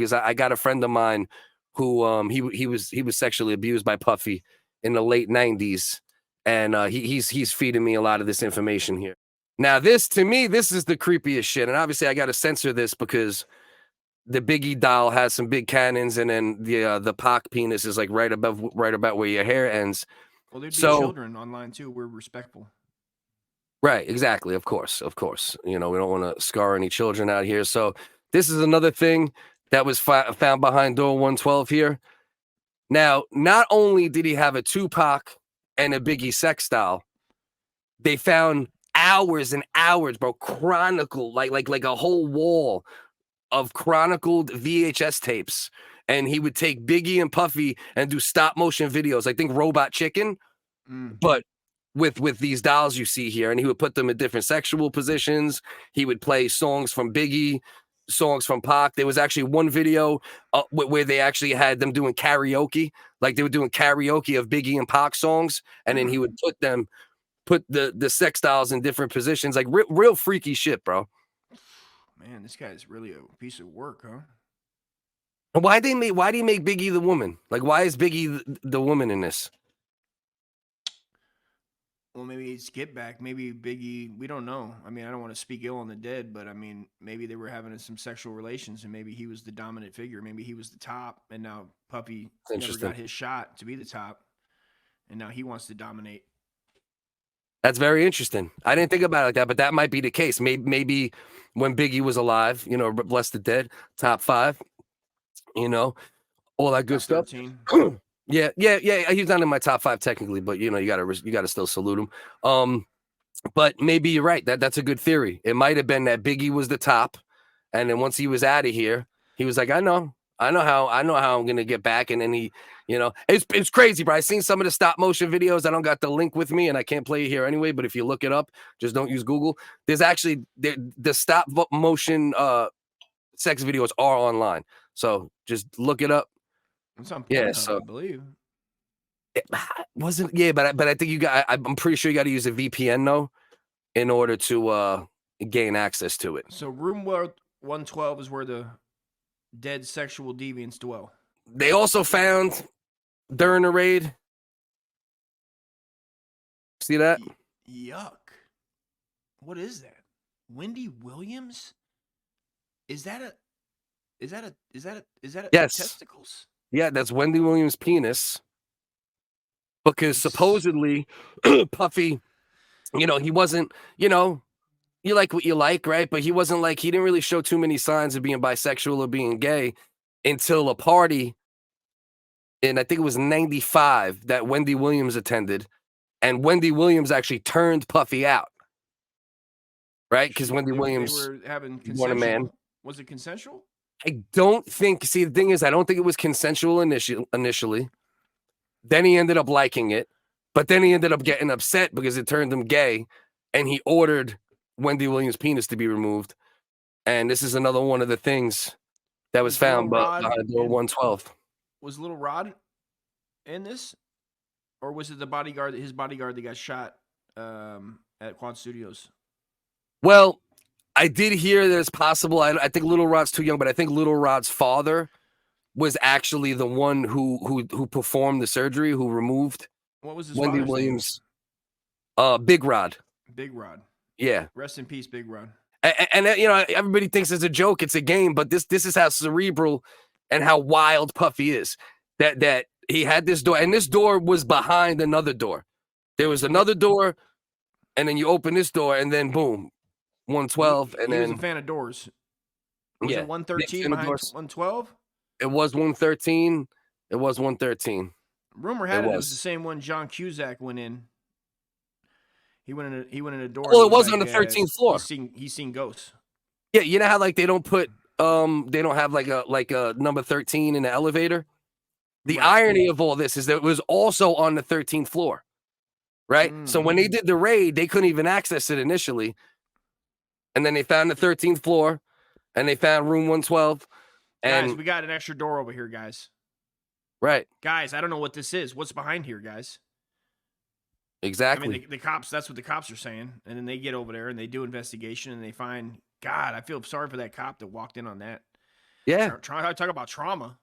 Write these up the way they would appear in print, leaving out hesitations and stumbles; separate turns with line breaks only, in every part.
because I got a friend of mine who he was sexually abused by Puffy in the late 90s, and he's feeding me a lot of this information here. Now, this to me, this is the creepiest shit, and obviously I got to censor this because the Biggie doll has some big cannons, and then the Pac penis is like right about where your hair ends.
Well, there'd be children online too. We're respectful.
Right, exactly. Of course. You know, we don't want to scar any children out here. So this is another thing that was found behind door 112 here. Now, not only did he have a Tupac and a Biggie sex doll, they found hours and hours, bro, chronicled, like a whole wall of chronicled VHS tapes. And he would take Biggie and Puffy and do stop motion videos, I think Robot Chicken, but with these dolls you see here. And he would put them in different sexual positions. He would play songs from Biggie, songs from Pac. There was actually one video where they actually had them doing karaoke, like they were doing karaoke of Biggie and Pac songs, and then he would put the sex dolls in different positions, like real freaky shit, bro.
Man, this guy's really a piece of work, huh?
Why do you make Biggie the woman? Like, why is Biggie the woman in this?
Well, maybe it's get back. Maybe Biggie, we don't know. I mean, I don't want to speak ill on the dead, but I mean, maybe they were having some sexual relations and maybe he was the dominant figure. Maybe he was the top and now Puffy never got his shot to be the top. And now he wants to dominate.
That's very interesting. I didn't think about it like that, but that might be the case. Maybe when Biggie was alive, you know, bless the dead, top 5, you know, all that good stuff. Yeah. He's not in my top 5 technically, but you know, you gotta still salute him. But maybe you're right. That's a good theory. It might have been that Biggie was the top, and then once he was out of here, he was like, I know how I'm gonna get back. And then he, you know, it's crazy, bro. I seen some of the stop motion videos. I don't got the link with me, and I can't play it here anyway. But if you look it up, just don't use Google. There's actually the stop motion sex videos are online, so just look it up.
It's on Pornhub, so I believe.
It wasn't, yeah, but I think I'm pretty sure you got to use a VPN though, in order to gain access to it.
So room 112 is where the dead sexual deviants dwell.
They also found during the raid. See that?
Yuck! What is that? Wendy Williams? Is that a
yes.
testicles?
Yeah, that's Wendy Williams' penis. Because supposedly Puffy, you know, he wasn't, you know, you like what you like, right? But he wasn't like, he didn't really show too many signs of being bisexual or being gay until a party in, I think it was 95, that Wendy Williams attended. And Wendy Williams actually turned Puffy out. Right? Because Wendy Williams
they were having
consensual. A man.
Was it consensual?
I don't think, see, the thing is, I don't think it was consensual initially. Then he ended up liking it, but then he ended up getting upset because it turned him gay, and he ordered Wendy Williams' penis to be removed. And this is another one of the things that was found by door 112.
Was Little Rod in this? Or was it the bodyguard, his bodyguard that got shot at Quad Studios?
Well, I did hear that it's possible. I think Little Rod's too young, but I think Little Rod's father was actually the one who performed the surgery, who removed
what was his
Wendy Williams. Big Rod.
Big Rod.
Yeah.
Rest in peace, Big Rod.
And you know, everybody thinks it's a joke, it's a game, but this is how cerebral and how wild Puffy is. That he had this door, and this door was behind another door. There was another door, and then you open this door, and then boom, 112, and then
he was a fan of doors. Was it 113 behind 112?
It was 113. It was 113.
Rumor had it was the same one John Cusack went in. He went in a door.
Well, it was on the 13th floor.
He's seen ghosts.
Yeah, you know how like they don't have like a number 13 in the elevator. The irony of all this is that it was also on the 13th floor, right? So when they did the raid, they couldn't even access it initially, and then they found the 13th floor, and they found room 112. And
guys, we got an extra door over here, guys.
Right,
guys. I don't know what this is. What's behind here, guys?
Exactly.
I mean, the cops. That's what the cops are saying, and then they get over there and they do investigation and they find. God, I feel sorry for that cop that walked in on that.
Yeah.
Talk about trauma.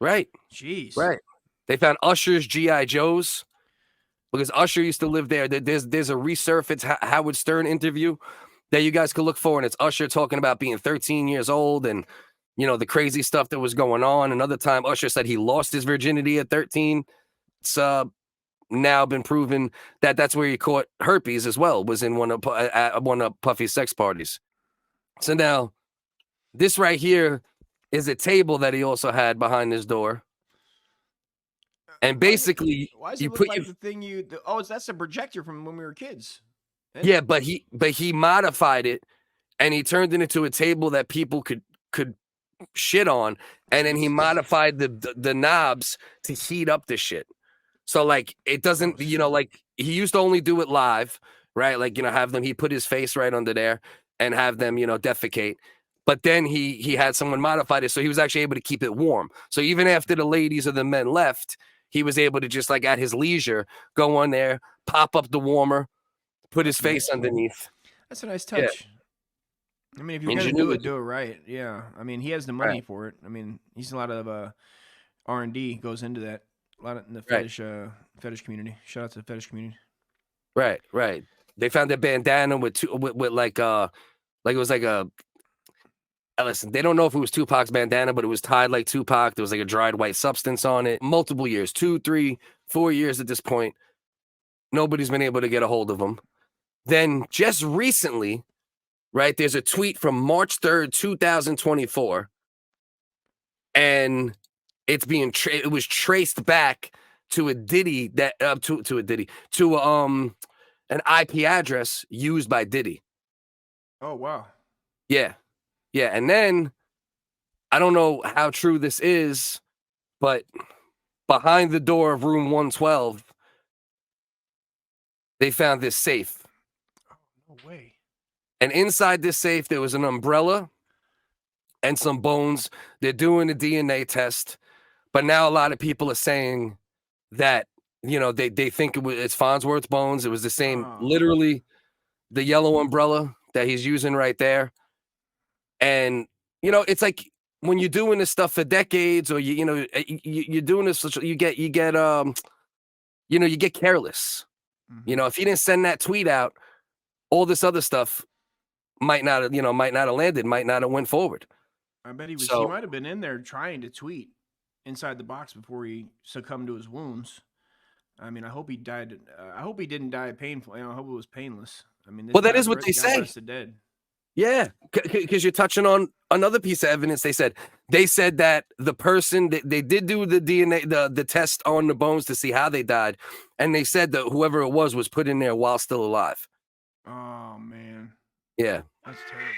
Right.
Jeez.
Right. They found Usher's G.I. Joes because Usher used to live there. There's a resurfaced Howard Stern interview that you guys could look for, and it's Usher talking about being 13 years old and, you know, the crazy stuff that was going on. Another time, Usher said he lost his virginity at 13. It's now been proven that that's where he caught herpes as well, was in one of Puffy's sex parties. So now, this right here is a table that he also had behind his door. And basically,
why does
you
it look
put
like
your
the thing you? That's a projector from when we were kids.
yeah, but he modified it, and he turned it into a table that people could shit on, and then he modified the knobs to heat up the shit. So like it doesn't, you know, like he used to only do it live, right? Like, you know, have them, he put his face right under there and have them, you know, defecate. But then he had someone modified it so he was actually able to keep it warm. So even after the ladies or the men left, he was able to just like at his leisure go on there, pop up the warmer, put his face underneath.
That's a nice touch. Yeah. I mean, if you're gonna do it right. Yeah. I mean, he has the money for it. I mean, he's a lot of R&D goes into that. A lot in the fetish community. Shout out to the fetish community.
Right. They found a bandana with like it was like a. Listen, they don't know if it was Tupac's bandana, but it was tied like Tupac. There was like a dried white substance on it. Multiple years, 2, 3, 4 years at this point. Nobody's been able to get a hold of him. Then just recently, right, there's a tweet from March 3rd, 2024. And it's being it was traced back to a Diddy that to an IP address used by Diddy.
Oh wow.
Yeah. And then I don't know how true this is, but behind the door of room 112, they found this safe.
Oh, no way.
And inside this safe, there was an umbrella and some bones. They're doing a DNA test. But now a lot of people are saying that, you know, they think it's Farnsworth's bones. It was the same, literally the yellow umbrella that he's using right there. And, you know, it's like when you're doing this stuff for decades or, you're doing this, you get careless. Mm-hmm. You know, if he didn't send that tweet out, all this other stuff might not have landed, might not have went forward.
I bet he might have been in there trying to tweet inside the box before he succumbed to his wounds. I mean, I hope he died. I hope he didn't die painfully. I hope it was painless. I mean,
well, that is what they say.
Dead.
Yeah, because you're touching on another piece of evidence. They said that the person they did do the DNA, the test on the bones to see how they died, and they said that whoever it was put in there while still alive.
Oh man.
Yeah.
That's terrible.